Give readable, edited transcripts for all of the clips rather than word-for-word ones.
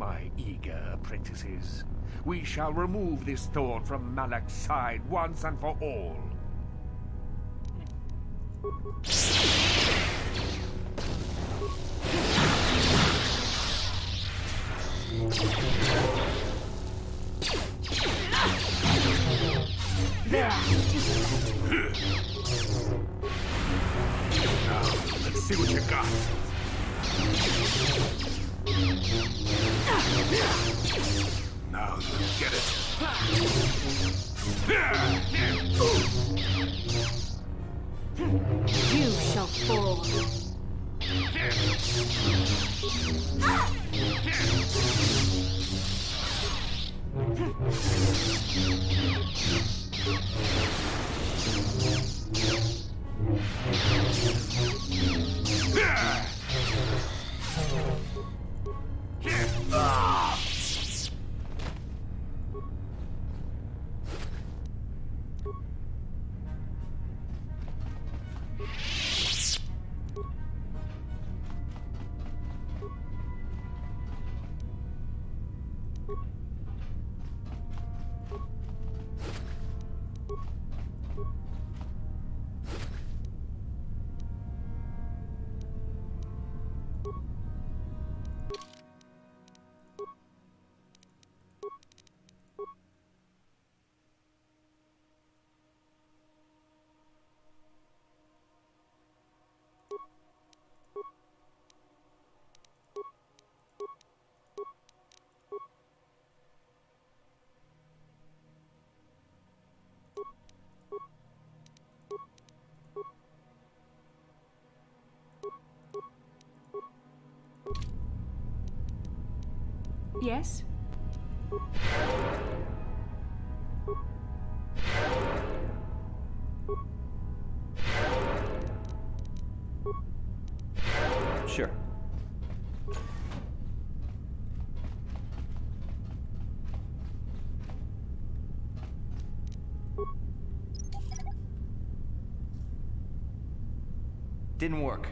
my eager apprentices. We shall remove this thorn from Malak's side once and for all. Now, let's see what you got. Now you get it. You shall fall. Yes? Sure. Didn't work.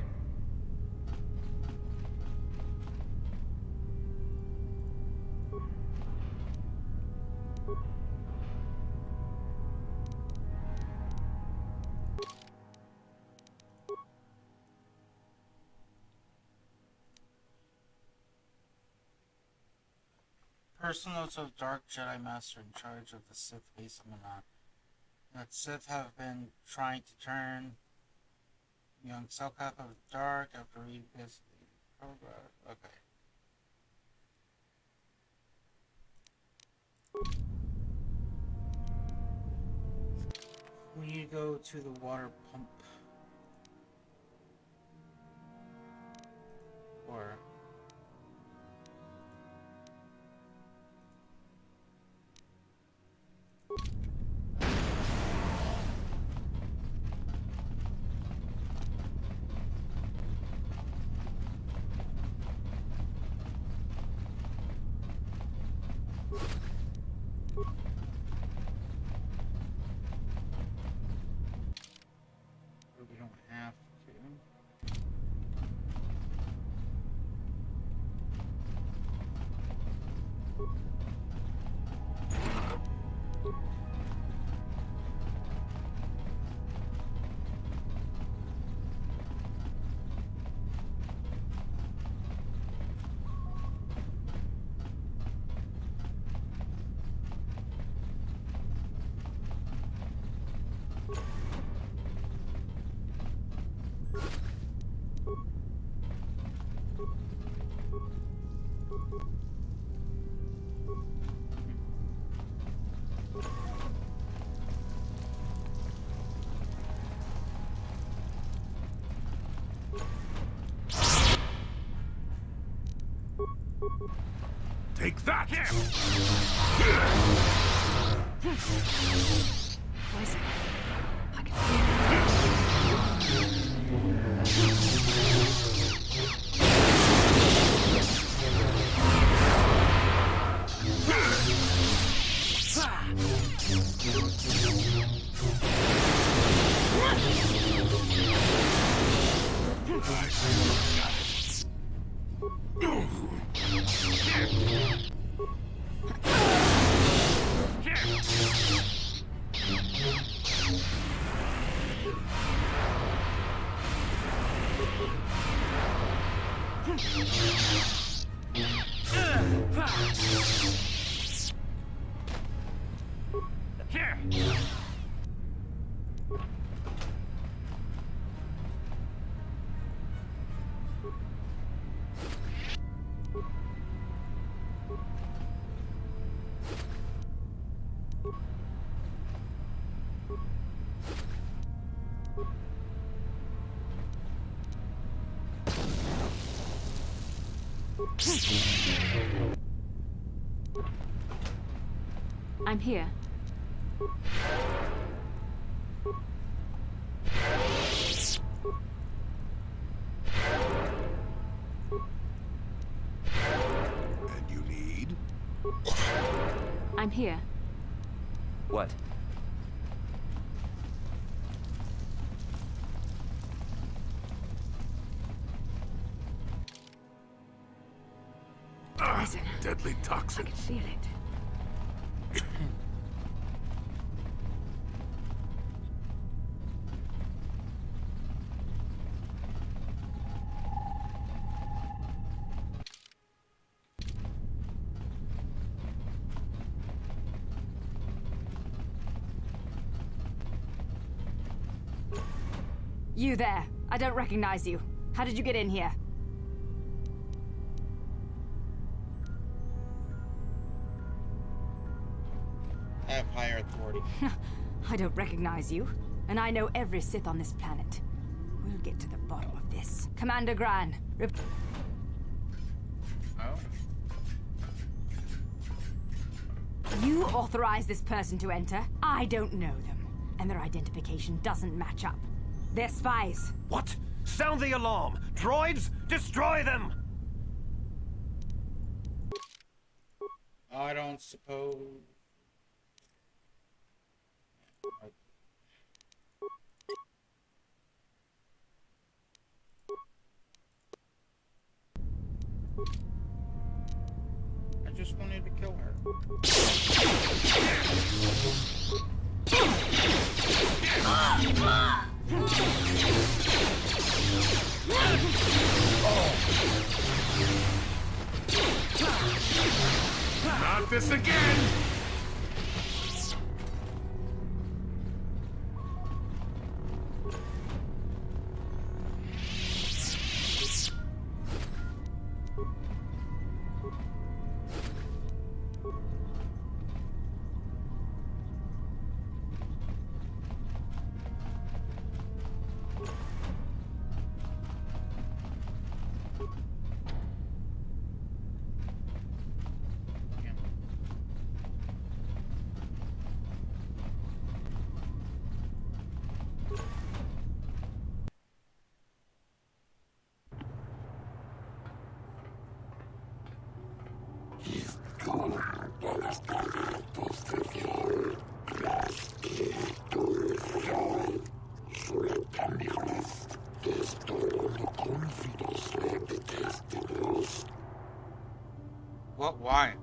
Personal notes of Dark Jedi Master in charge of the Sith base of Manan. That Sith have been trying to turn young Selkath of the Dark after reading this program. Okay. We need to go to the water pump. Or we don't have to. Take that! Poison. I can feel it. I'm here. And you need? I'm here. What? Poison. Deadly I toxin. can feel it. You there. I don't recognize you. How did you get in here? I have higher authority. I don't recognize you, and I know every Sith on this planet. We'll get to the bottom of this. Commander Gran, Oh? you authorized this person to enter. I don't know them, and their identification doesn't match up. They're spies. What? Sound the alarm! Droids, destroy them! I don't suppose. I just wanted to kill her. Not this again! What? Why?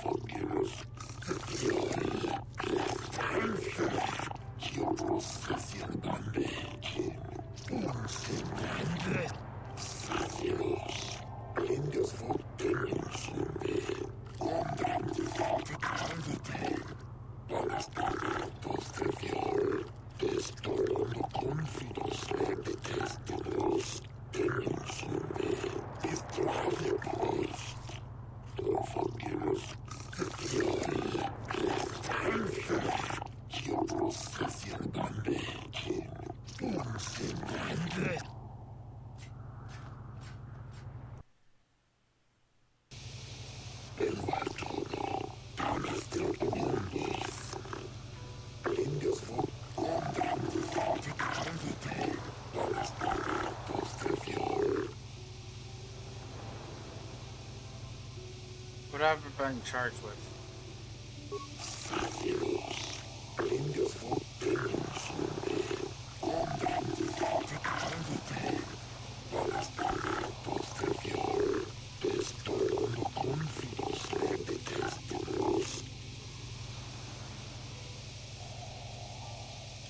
Forgive What have I been charged with?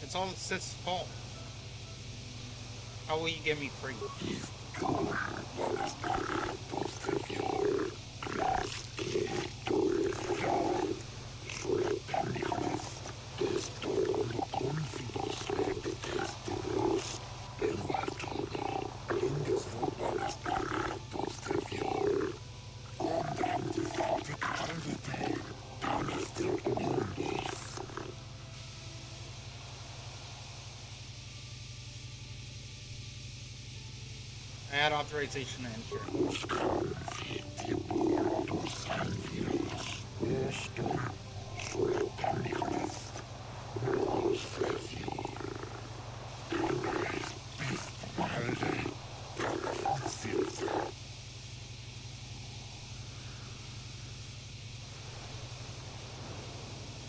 It's all Sith's fault. How will you get me free? I had authorization to enter.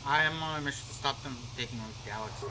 I am on a mission to stop them from taking over the galaxy.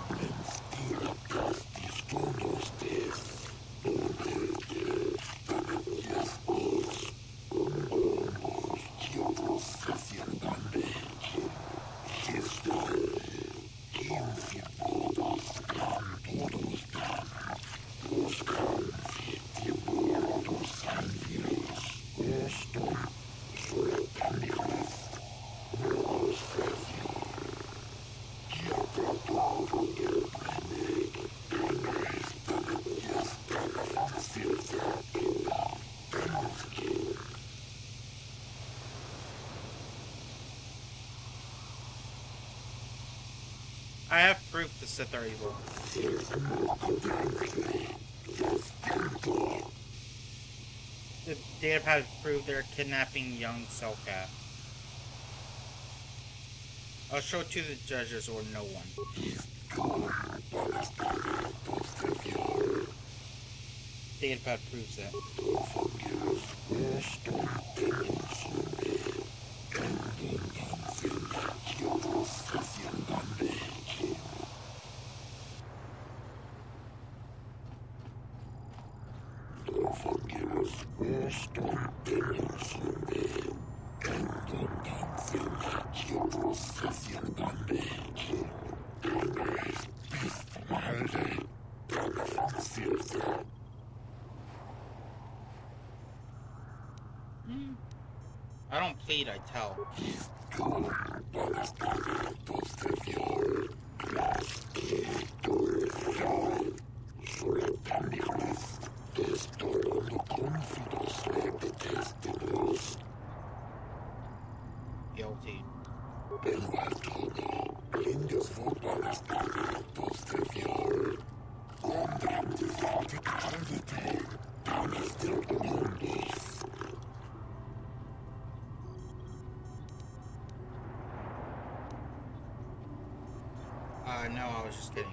I have proof the Sith are evil. The data pad proved they're kidnapping young Selkath. I'll show it to the judges or no one. Data pad proves it. I don't plead, I tell. Guilty. No, I was just kidding.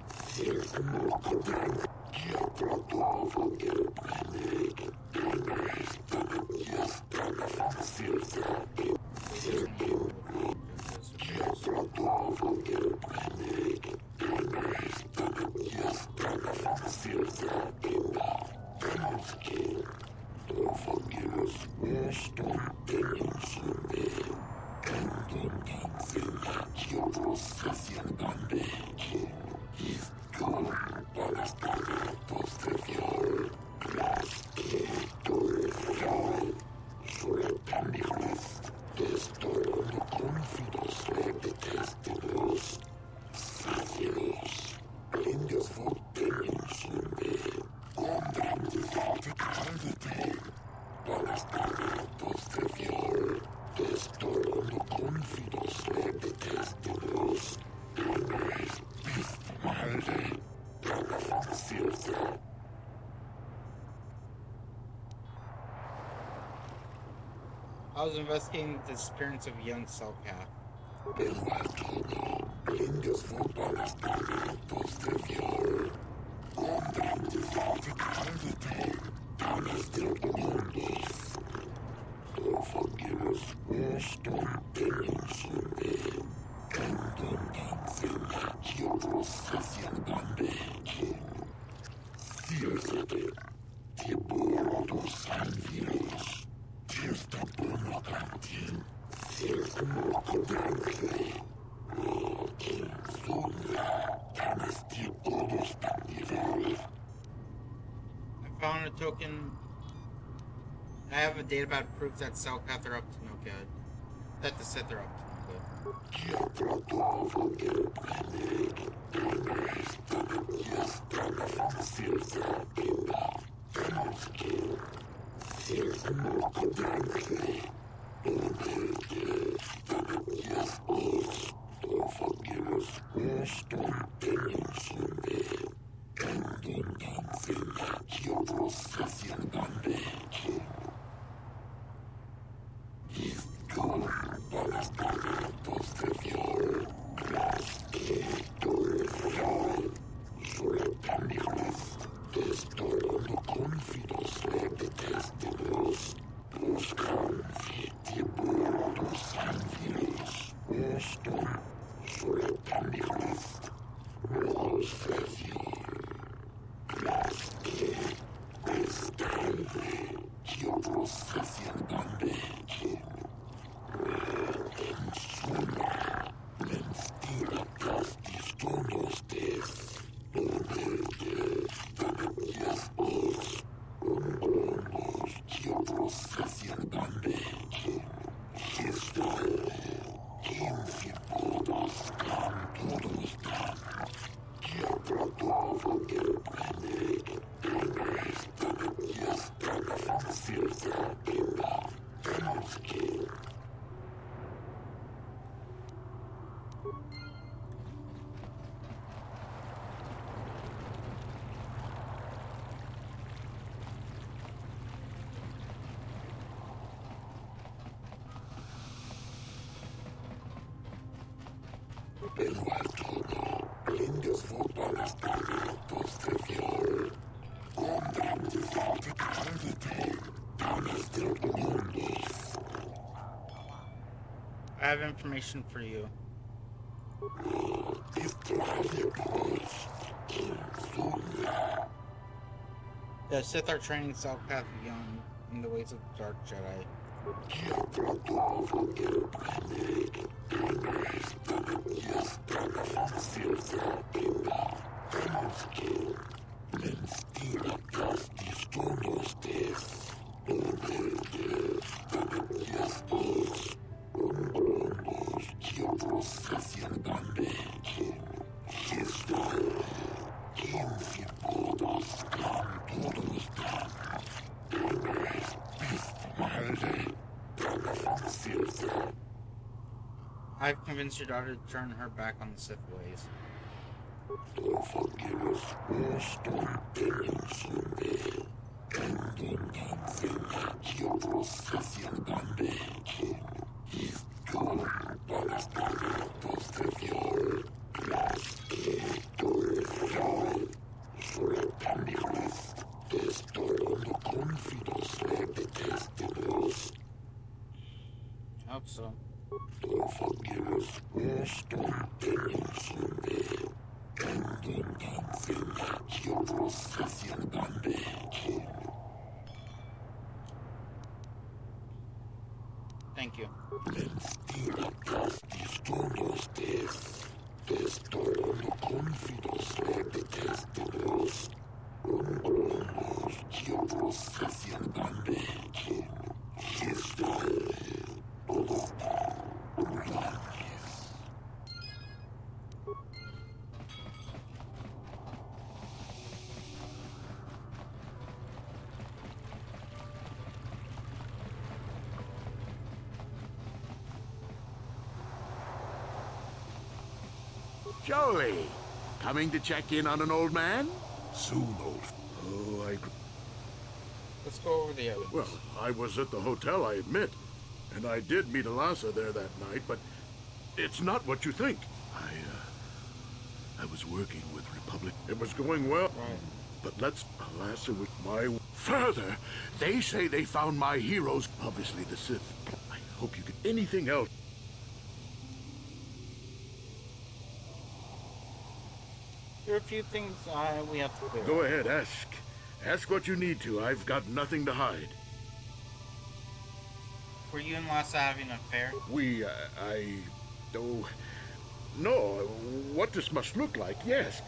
I was investigating the disappearance of young Selkath. I found a token. I have a data about proof that Selkath are up to no good. That the Sith are up to no good. I have information for you. The Sith are training Selkath young in the ways of the Dark Jedi. I've convinced your daughter to turn her back on the Sith ways. I hope so. Thank you. Jolie, coming to check in on an old man? Soon, old. Oh, Let's go over the evidence. Well, I was at the hotel, I admit. And I did meet Alasa there that night, but it's not what you think. I was working with Republic. It was going well. Right. But Alasa was my... Further, they say they found my heroes, obviously the Sith. I hope you get anything else. There are a few things we have to clear. Go ahead, ask. Ask what you need to. I've got nothing to hide. Were you and Lhasa having an affair? No, what this must look like, yes.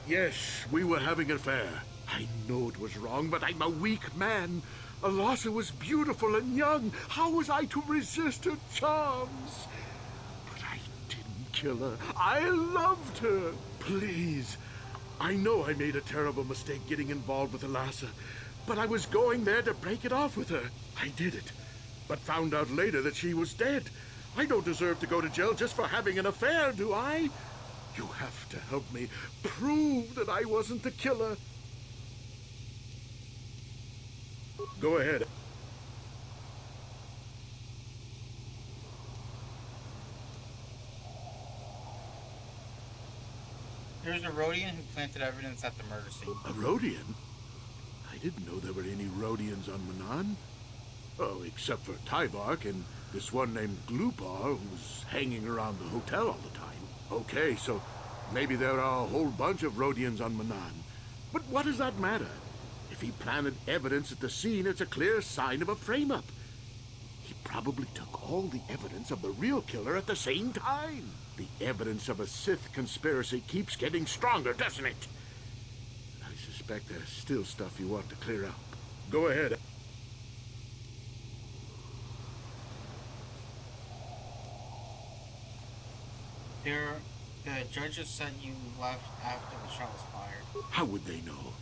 Yes, we were having an affair. I know it was wrong, but I'm a weak man. Alasa was beautiful and young. How was I to resist her charms? But I didn't kill her. I loved her. Please. I know I made a terrible mistake getting involved with Alasa, but I was going there to break it off with her. I did it, but found out later that she was dead. I don't deserve to go to jail just for having an affair, do I? You have to help me prove that I wasn't the killer. Go ahead. There's a Rodian who planted evidence at the murder scene. A Rodian? I didn't know there were any Rodians on Manaan. Oh, except for Tyvark and this one named Glupar who's hanging around the hotel all the time. Okay, so maybe there are a whole bunch of Rodians on Manaan. But what does that matter? If he planted evidence at the scene, it's a clear sign of a frame-up. He probably took all the evidence of the real killer at the same time. The evidence of a Sith conspiracy keeps getting stronger, doesn't it? I suspect there's still stuff you want to clear up. Go ahead. The judges said you left after the shot was fired. How would they know?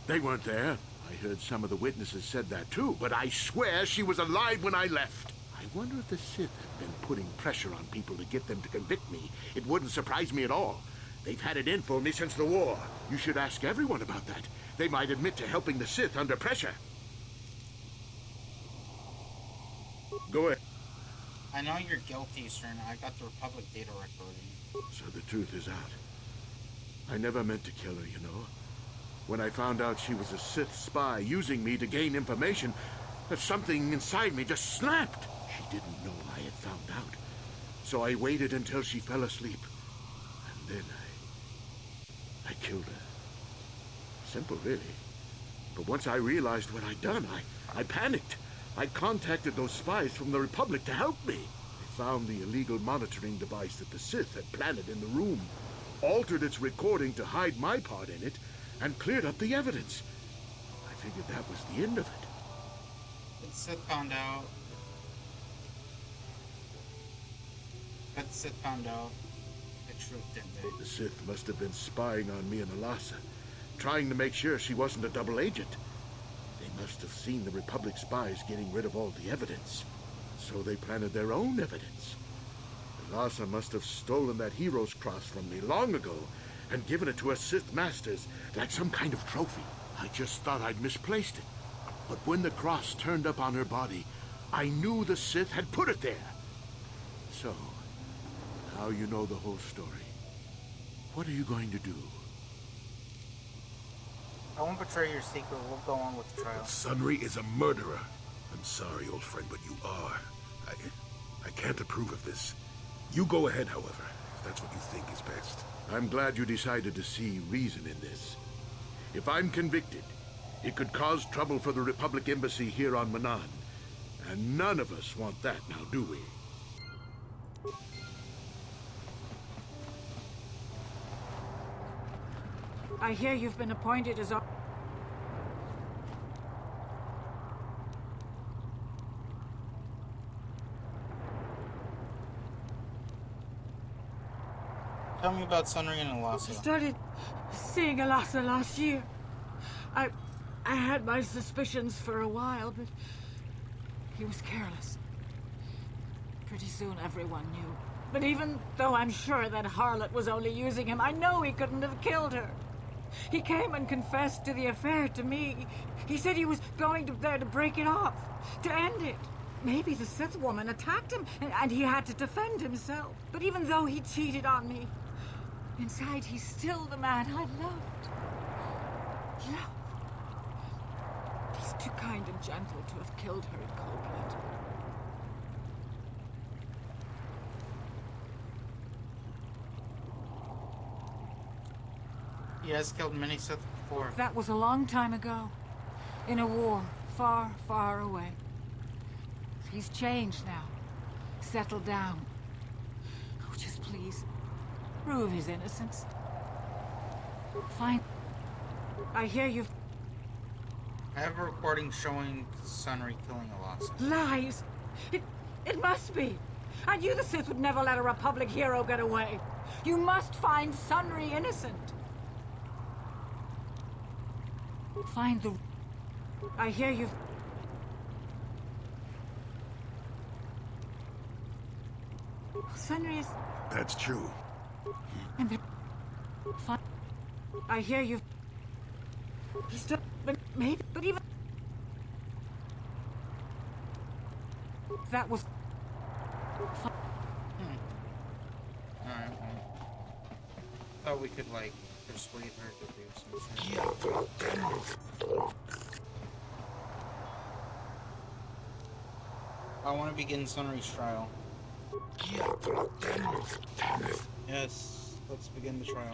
They weren't there. I heard some of the witnesses said that too, but I swear she was alive when I left. I wonder if the Sith have been putting pressure on people to get them to convict me. It wouldn't surprise me at all. They've had it in for me since the war. You should ask everyone about that. They might admit to helping the Sith under pressure. Go ahead. I know you're guilty, sir, and I got the Republic data recording. So the truth is out. I never meant to kill her, you know. When I found out she was a Sith spy using me to gain information, something inside me just snapped. She didn't know I had found out. So I waited until she fell asleep. And then I killed her. Simple, really. But once I realized what I'd done, I panicked. I contacted those spies from the Republic to help me. They found the illegal monitoring device that the Sith had planted in the room, altered its recording to hide my part in it, and cleared up the evidence. I figured that was the end of it. But Sith found out. The truth, didn't they? The Sith must have been spying on me and Alasa, trying to make sure she wasn't a double agent. They must have seen the Republic spies getting rid of all the evidence. So they planted their own evidence. Alasa must have stolen that hero's cross from me long ago and given it to her Sith masters like some kind of trophy. I just thought I'd misplaced it. But when the cross turned up on her body, I knew the Sith had put it there. So, now you know the whole story. What are you going to do? I won't betray your secret. We'll go on with the trial. Sunry is a murderer. I'm sorry, old friend, but you are. I can't approve of this. You go ahead, however, if that's what you think is best. I'm glad you decided to see reason in this. If I'm convicted, it could cause trouble for the Republic Embassy here on Manaan. And none of us want that now, do we? I hear you've been appointed as... Tell me about Sunry and I Alasa. started seeing Alasa last year. I had my suspicions for a while, but he was careless. Pretty soon everyone knew. But even though I'm sure that harlot was only using him, I know he couldn't have killed her. He came and confessed to the affair to me. He said he was going there to break it off, to end it. maybe the Sith woman attacked him and he had to defend himself. But even though he cheated on me, inside he's still the man I loved. Love. He's too kind and gentle to have killed her in cold blood. He has killed many Sith before. That was a long time ago. In a war, far, far away. He's changed now. Settled down. Oh, just please, prove his innocence. Fine. I hear you've... I have a recording showing Sunry killing Alasa. Lies! It must be! I knew the Sith would never let a Republic hero get away. You must find Sunry innocent. Find the... I hear you've... Sunry is... That's true. And the... I hear you've... He's still... But maybe... But even... That was... Alright, well. Thought we could, like, persuade her to do something. I want to begin Sunry's trial. Yes, let's begin the trial.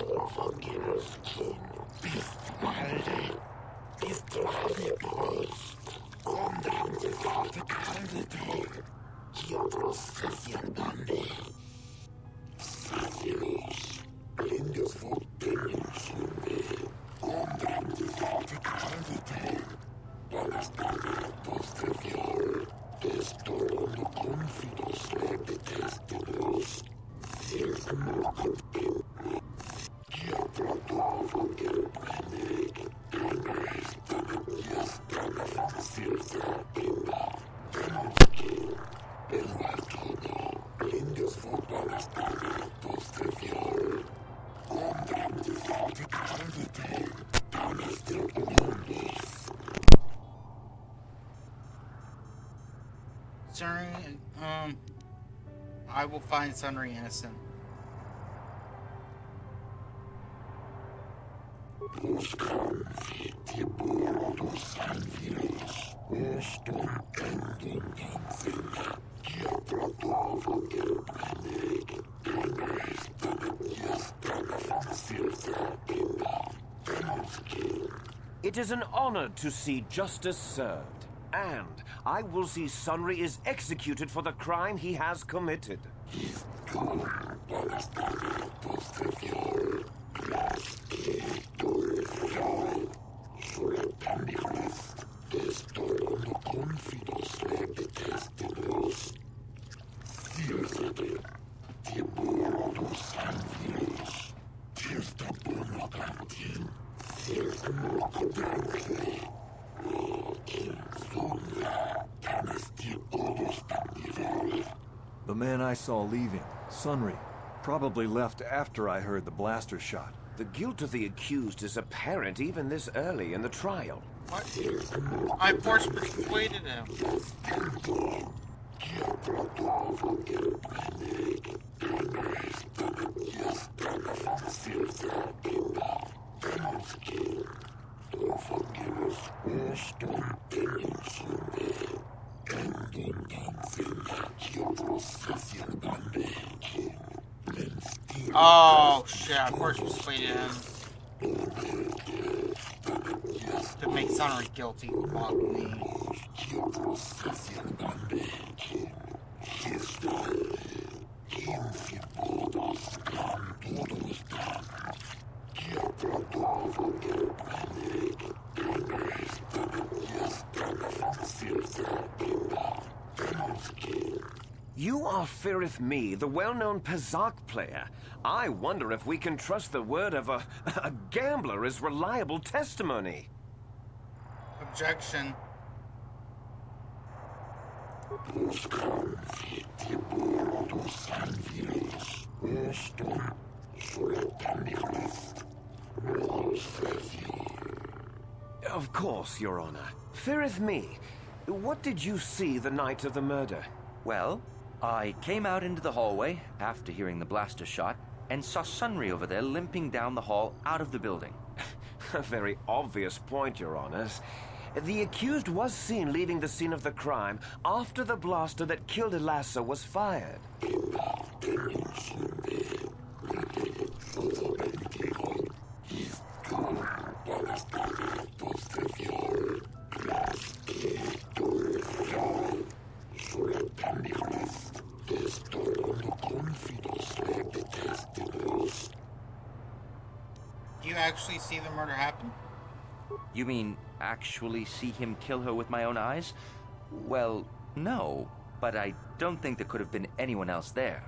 Sunry, I will find Sunry innocent. It is an honor to see justice served, and I will see Sunry is executed for the crime he has committed. The man I saw leaving, Sunry, probably left after I heard the blaster shot. The guilt of the accused is apparent even this early in the trial. What? I force persuaded him. Oh shit, I force persuaded him to make Sunry guilty. Fuck me. You are Firith Me, the well-known Pazak player. I wonder if we can trust the word of a gambler as reliable testimony. Objection. Of course, Your Honor. Firith Me, What did you see the night of the murder? Well, I came out into the hallway after hearing the blaster shot and saw Sunry over there limping down the hall out of the building. A very obvious point, Your Honors. The accused was seen leaving the scene of the crime after the blaster that killed Elassa was fired. Do you actually see the murder happen? You mean actually see him kill her with my own eyes? Well, no, but I don't think there could have been anyone else there.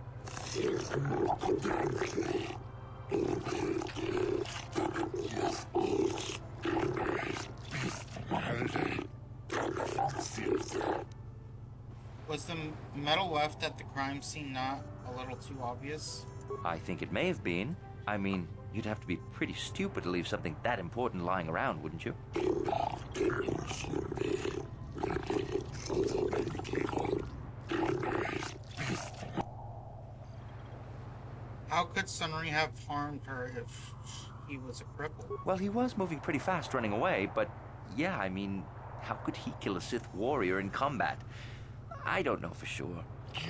Was the metal left at the crime scene not a little too obvious? I think it may have been. I mean, you'd have to be pretty stupid to leave something that important lying around, wouldn't you? How could Sunry have harmed her if he was a cripple? Well, he was moving pretty fast running away, but yeah, I mean, how could he kill a Sith warrior in combat? I don't know for sure. You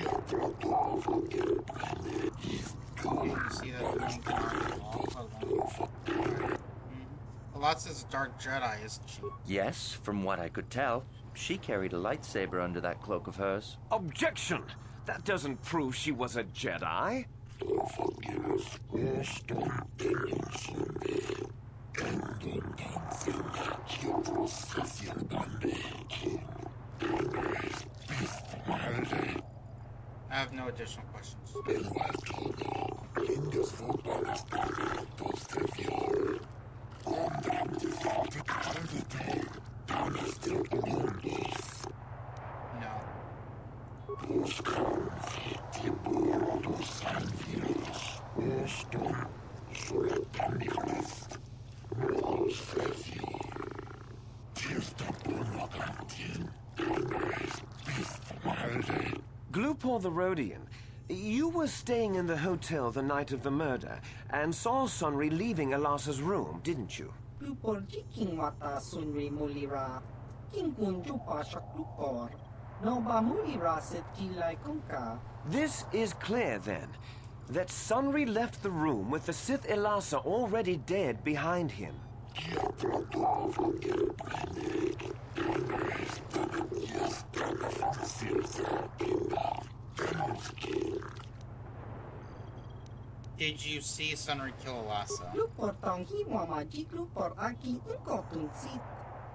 see that the man cannot walk alone. Elassa's a dark Jedi, isn't she? Yes, from what I could tell. She carried a lightsaber under that cloak of hers. Objection! That doesn't prove she was a Jedi. I have no additional questions. No. Glupor the Rhodian, you were staying in the hotel the night of the murder and saw Sunry leaving Elassa's room, didn't you? Lupor jiking mata Sunry mulira. Kingun jupa shaklupor. No ba mulira set jilai kunka. This is clear, then, that Sunry left the room with the Sith Elassa already dead behind him. Did you see Sunry kill Elassa? Lupor tong hiwa majik lupor aki unko tunsit.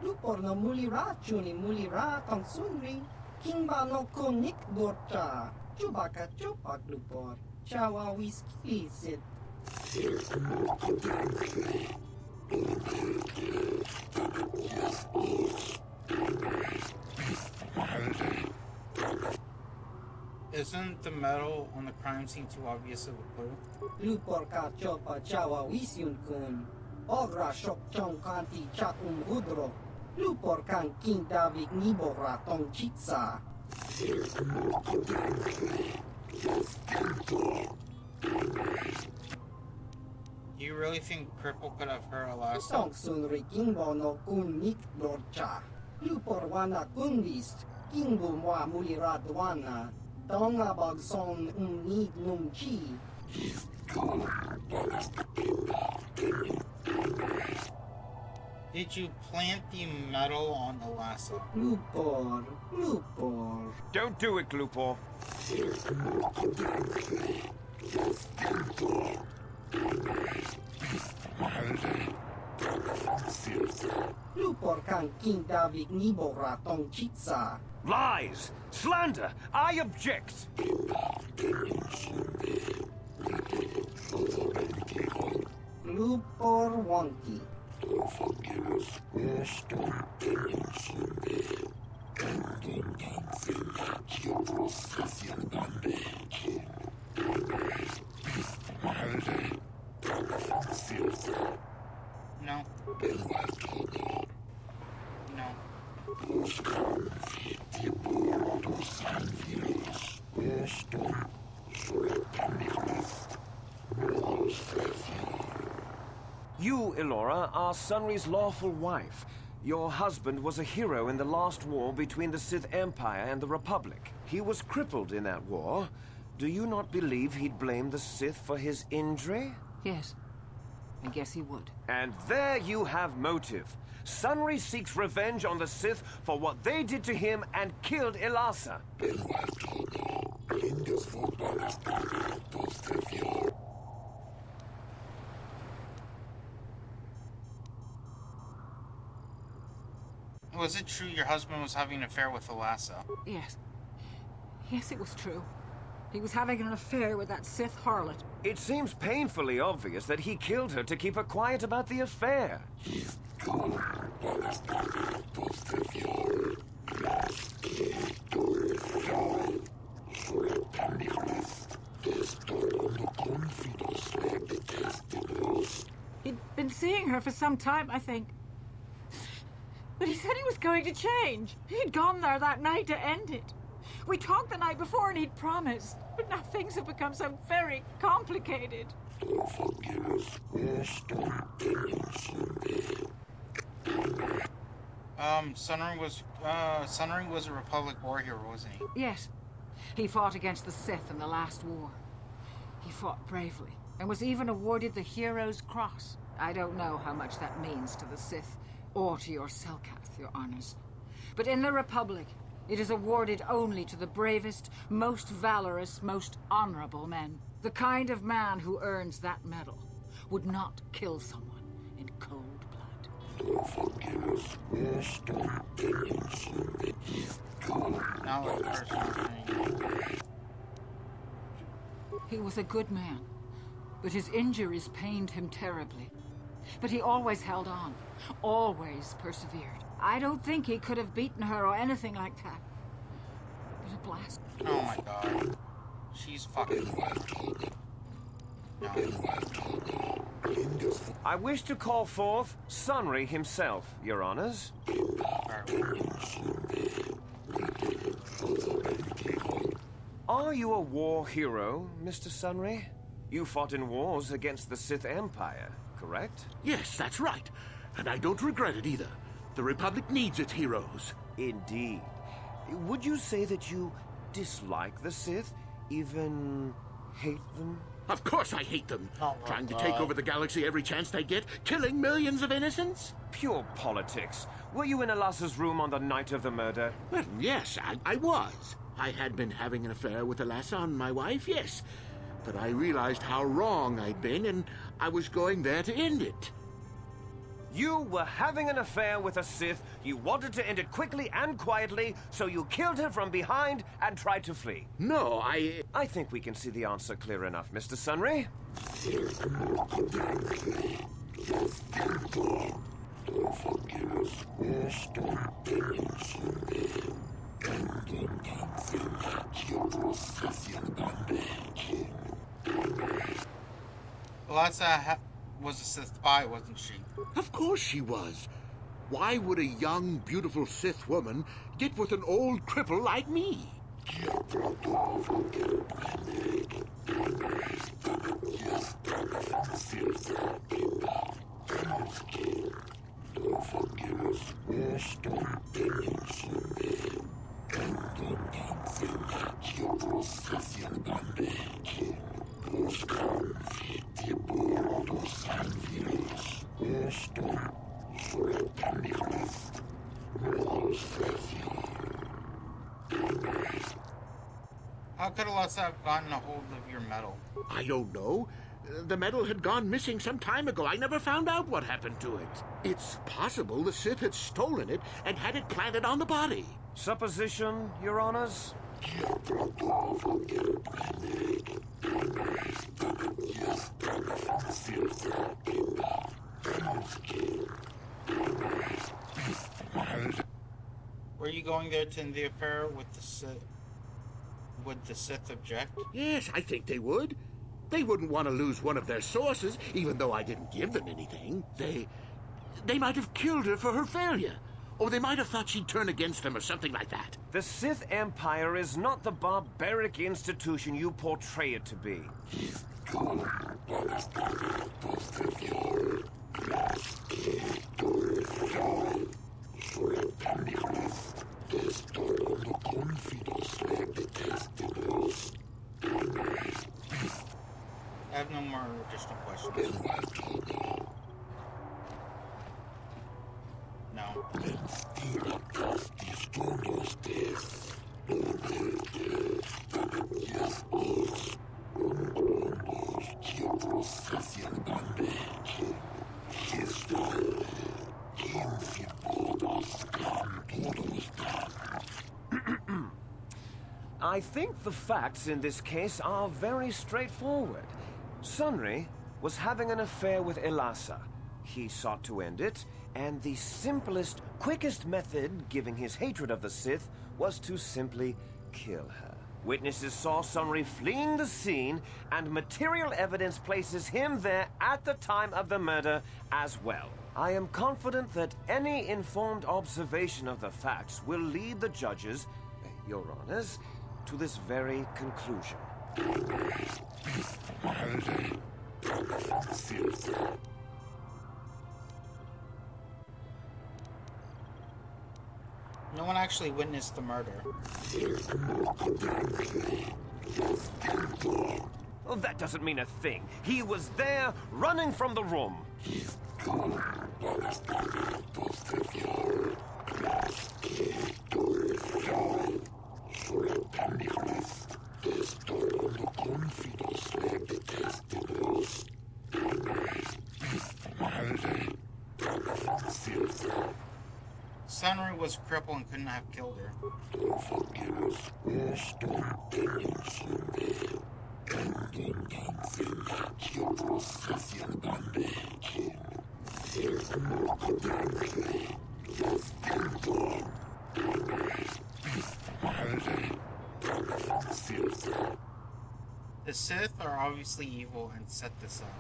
Lupor no mulira chuni mulira tong Sunry. Kingba no kunik dorcha. Chubaka chupak lupor. Chawa whisky sit. Isn't the metal on the crime scene too obvious of a clue? Lupor ka chopa chawa wisyun kun. Ogra shok chong kanti chakum hudro. Lupor kan king davik nibora tong chitsa. Do you really think Cripple could have hurt Elassa? Tong Sunry kingbo no kun nik dorcha. Lupor wana kunvist. Kingbo mwa mulirad wana. Tonga bagson need num chi. Did you plant the metal on Elassa? Lupor, Lupor. Don't do it, Glupor. Lupor kan king davik nibora tong chitsa. Lies! Slander! I object! Lupor wonky. No. No. You, Elora, are Sunry's lawful wife. Your husband was a hero in the last war between the Sith Empire and the Republic. He was crippled in that war. Do you not believe he'd blame the Sith for his injury? Yes. I guess he would. And there you have motive. Sunry seeks revenge on the Sith for what they did to him and killed Ilasa. Was it true your husband was having an affair with Ilasa? Yes. Yes, it was true. He was having an affair with that Sith harlot. It seems painfully obvious that he killed her to keep her quiet about the affair. He'd been seeing her for some time, I think. But he said he was going to change. He'd gone there that night to end it. We talked the night before and he'd promised. But now things have become so very complicated. Sunry was a Republic war hero, wasn't he? Yes. He fought against the Sith in the last war. He fought bravely and was even awarded the Hero's Cross. I don't know how much that means to the Sith or to your Selkath, your honors. But in the Republic, it is awarded only to the bravest, most valorous, most honorable men. The kind of man who earns that medal would not kill someone in cold blood. Now a personal thing. He was a good man, but his injuries pained him terribly. But he always held on, always persevered. I don't think he could have beaten her or anything like that. But a blast. Oh my god. She's fucking no. I wish to call forth Sunry himself, your honors. Are you a war hero, Mr. Sunry? You fought in wars against the Sith Empire, correct? Yes, that's right. And I don't regret it either. The Republic needs its heroes. Indeed. Would you say that you dislike the Sith? Even hate them? Of course I hate them. Oh my Trying to God. take over the galaxy every chance they get, killing millions of innocents? Pure politics. Were you in Ilasa's room on the night of the murder? Well, yes, I was. I had been having an affair with Ilasa and my wife, yes. But I realized how wrong I'd been, and I was going there to end it. You were having an affair with a Sith. You wanted to end it quickly and quietly, so you killed her from behind and tried to flee. No, I think we can see the answer clear enough, Mr. Sunry. Ilasa was a Sith spy, wasn't she? Of course she was. Why would a young, beautiful Sith woman get with an old cripple like me? How could Ilasa have gotten a hold of your medal? I don't know. The medal had gone missing some time ago. I never found out what happened to it. It's possible the Sith had stolen it and had it planted on the body. Supposition, your honors? Were you going there to end the affair with the Sith? Would the Sith object? Yes, I think they would. They wouldn't want to lose one of their sources, even though I didn't give them anything. They might have killed her for her failure. Or they might have thought she'd turn against them or something like that. The Sith Empire is not the barbaric institution you portray it to be. I have no more additional questions. No. I think the facts in this case are very straightforward. Sunry was having an affair with Elassa. He sought to end it, and the simplest, quickest method, given his hatred of the Sith, was to simply kill her. Witnesses saw Sunry fleeing the scene, and material evidence places him there at the time of the murder as well. I am confident that any informed observation of the facts will lead the judges, Your Honors, to this very conclusion. No one actually witnessed the murder. Well, that doesn't mean a thing. He was there, running from the room. Sunry was crippled and couldn't have killed her. The Sith are obviously evil and set this up.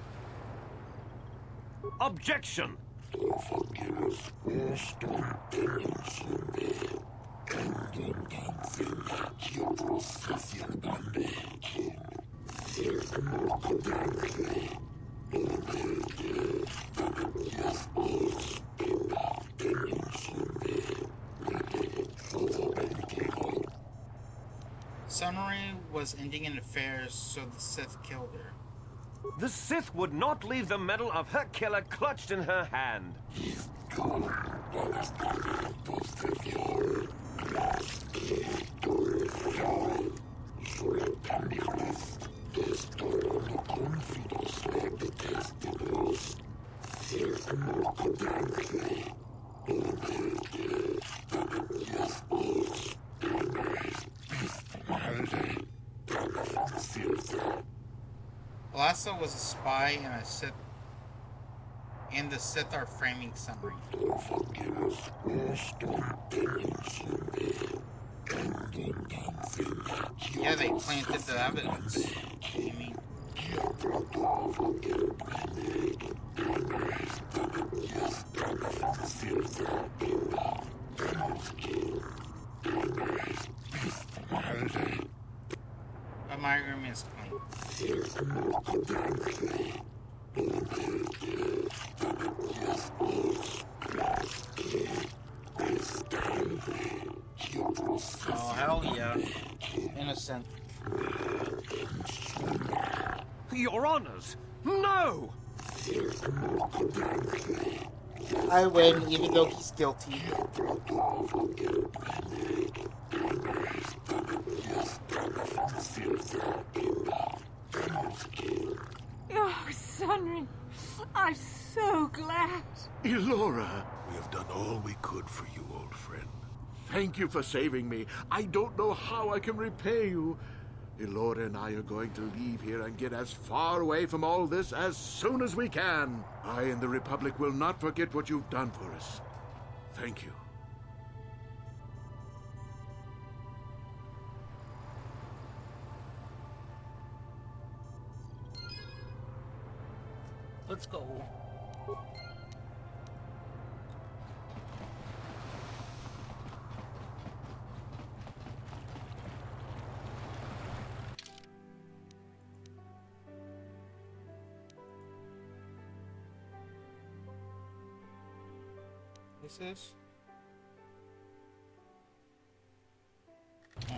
Objection! Sunry was ending an affair, so the Sith killed her. The Sith would not leave the medal of her killer clutched in her hand. Elassa was a spy and a Sith, and the Sith are framing Sunry. Yeah, they planted the evidence. You mean? But my agreement is clean. Oh, hell yeah. Innocent. Your Honors, no! I win, even though he's guilty. Oh, Sunry, I'm so glad. Elora, We have done all we could for you, old friend. thank you for saving me. I don't know how I can repay you. Elora and I are going to leave here and get as far away from all this as soon as we can. I and the Republic will not forget what you've done for us. Thank you. Let's go. What's this? Hmm.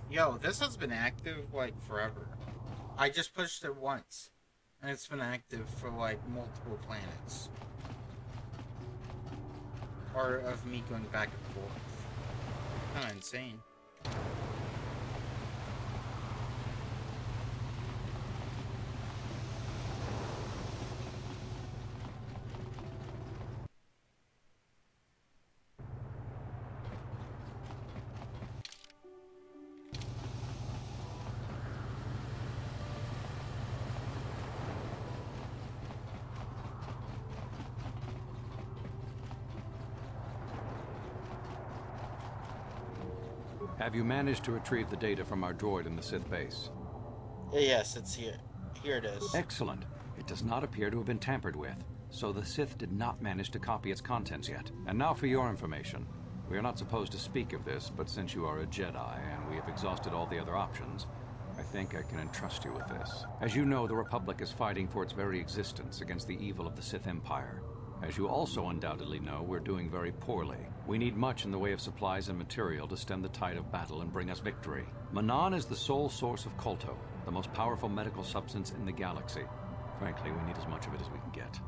Yo, this has been active like forever. I just pushed it once, and it's been active for like multiple planets. Or of me going back and forth. Kinda insane. Have you managed to retrieve the data from our droid in the Sith base? Yes, it's here. Here it is. Excellent. It does not appear to have been tampered with, so the Sith did not manage to copy its contents yet. And now for your information. We are not supposed to speak of this, but since you are a Jedi and we have exhausted all the other options, I think I can entrust you with this. As you know, the Republic is fighting for its very existence against the evil of the Sith Empire. As you also undoubtedly know, we're doing very poorly. We need much in the way of supplies and material to stem the tide of battle and bring us victory. Manan is the sole source of Kolto, the most powerful medical substance in the galaxy. Frankly, we need as much of it as we can get.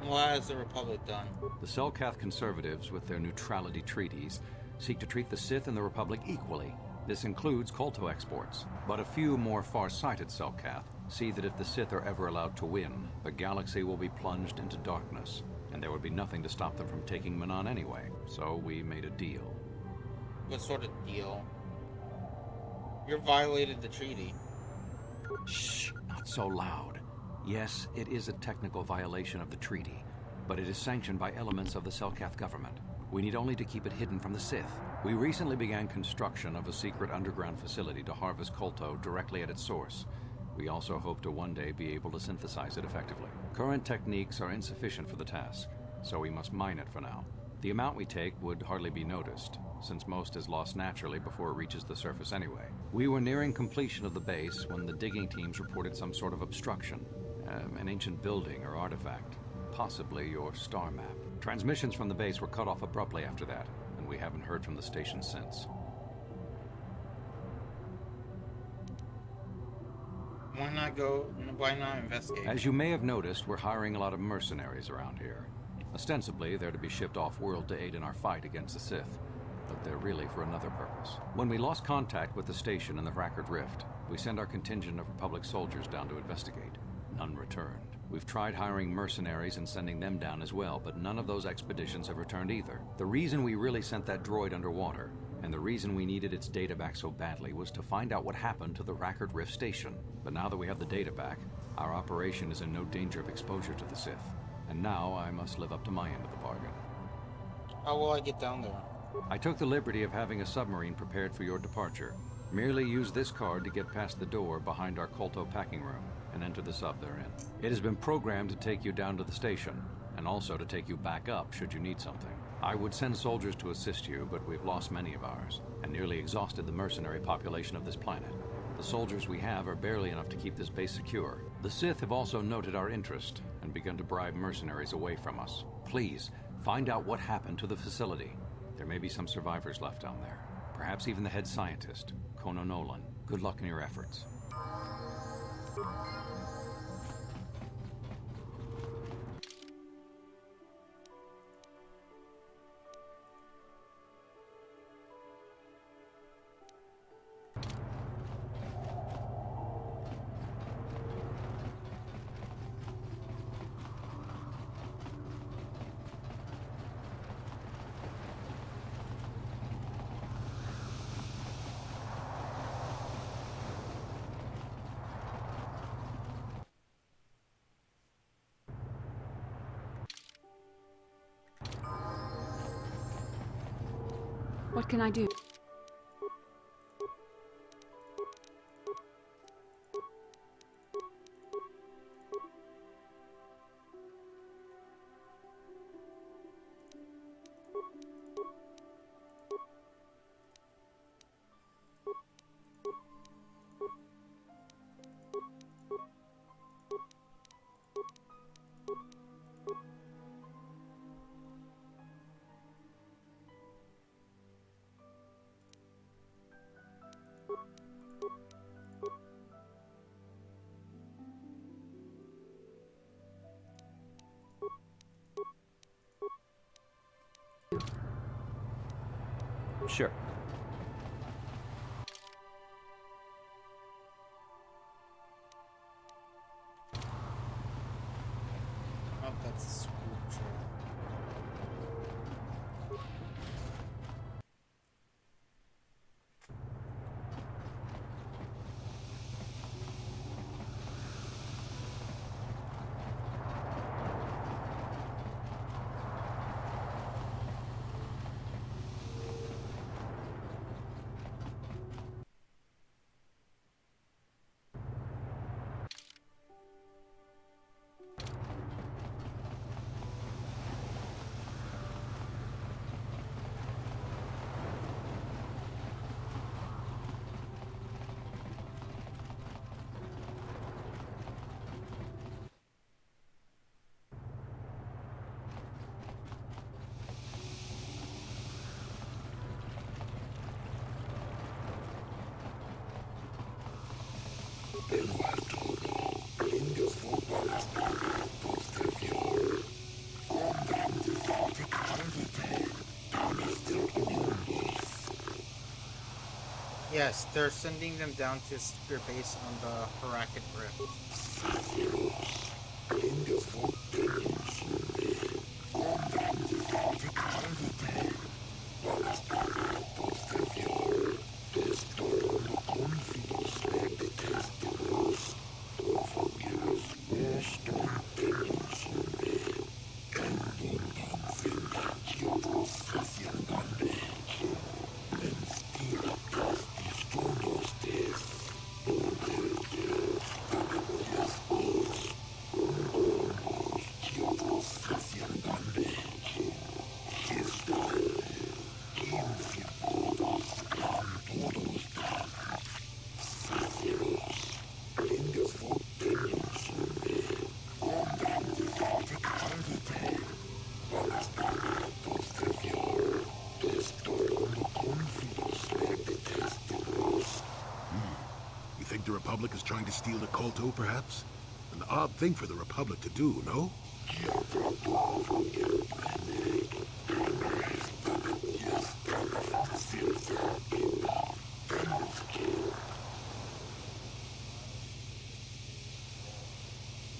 What has the Republic done? The Selkath conservatives, with their neutrality treaties, seek to treat the Sith and the Republic equally. This includes Kolto exports, but a few more far-sighted Selkath see that if the Sith are ever allowed to win, the galaxy will be plunged into darkness, and there would be nothing to stop them from taking Manan anyway. So we made a deal. What sort of deal? You violated the treaty. Shh, not so loud. Yes, it is a technical violation of the treaty, but it is sanctioned by elements of the Selkath government. We need only to keep it hidden from the Sith. We recently began construction of a secret underground facility to harvest Kolto directly at its source. We also hope to one day be able to synthesize it effectively. Current techniques are insufficient for the task, so we must mine it for now. The amount we take would hardly be noticed, since most is lost naturally before it reaches the surface anyway. We were nearing completion of the base when the digging teams reported some sort of obstruction. An ancient building or artifact, possibly your star map. Transmissions from the base were cut off abruptly after that, and we haven't heard from the station since. Why not investigate? As you may have noticed, we're hiring a lot of mercenaries around here. Ostensibly, they're to be shipped off-world to aid in our fight against the Sith, but they're really for another purpose. When we lost contact with the station in the Rackard Rift, we sent our contingent of Republic soldiers down to investigate. None returned. We've tried hiring mercenaries and sending them down as well, but none of those expeditions have returned either. The reason we really sent that droid underwater, and the reason we needed its data back so badly, was to find out what happened to the Rackard Rift station. But now that we have the data back, our operation is in no danger of exposure to the Sith. And now I must live up to my end of the bargain. How will I get down there? I took the liberty of having a submarine prepared for your departure. Merely use this card to get past the door behind our Kolto packing room and enter the sub therein. It has been programmed to take you down to the station, and also to take you back up should you need something. I would send soldiers to assist you, but we've lost many of ours, and nearly exhausted the mercenary population of this planet. The soldiers we have are barely enough to keep this base secure. The Sith have also noted our interest, and begun to bribe mercenaries away from us. Please, find out what happened to the facility. There may be some survivors left down there. Perhaps even the head scientist, Kono Nolan. Good luck in your efforts. What can I do? Sure. Oh, that's a sculpture. Yes, they're sending them down to secure base on the Harakit Rift. You think the Republic is trying to steal the Kolto, perhaps? An odd thing for the Republic to do, no?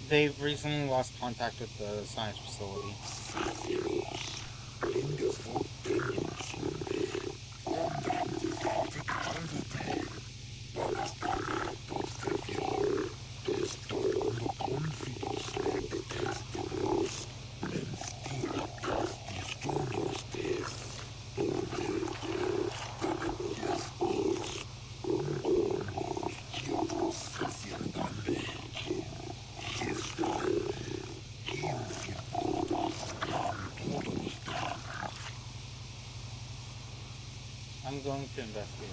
They've recently lost contact with the science facility. I'm going to investigate.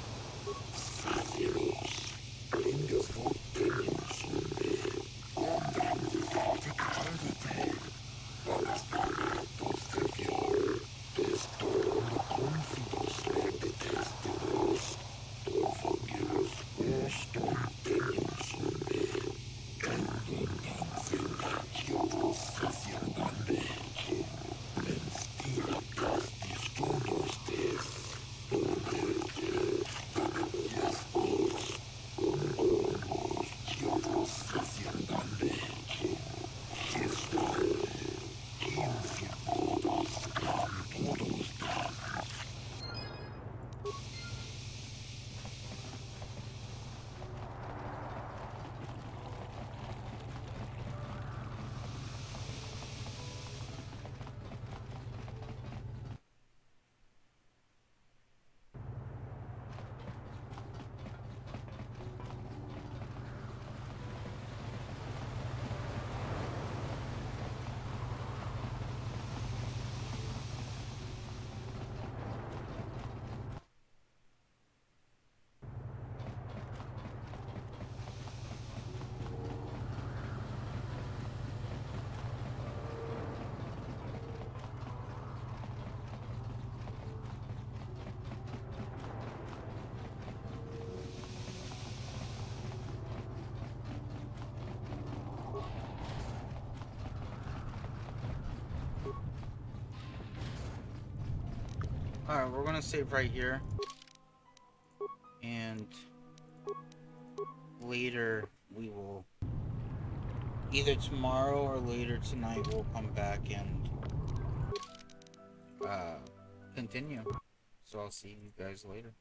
Alright, we're gonna save right here. And later we will, either tomorrow or later tonight, we'll come back and continue. So I'll see you guys later.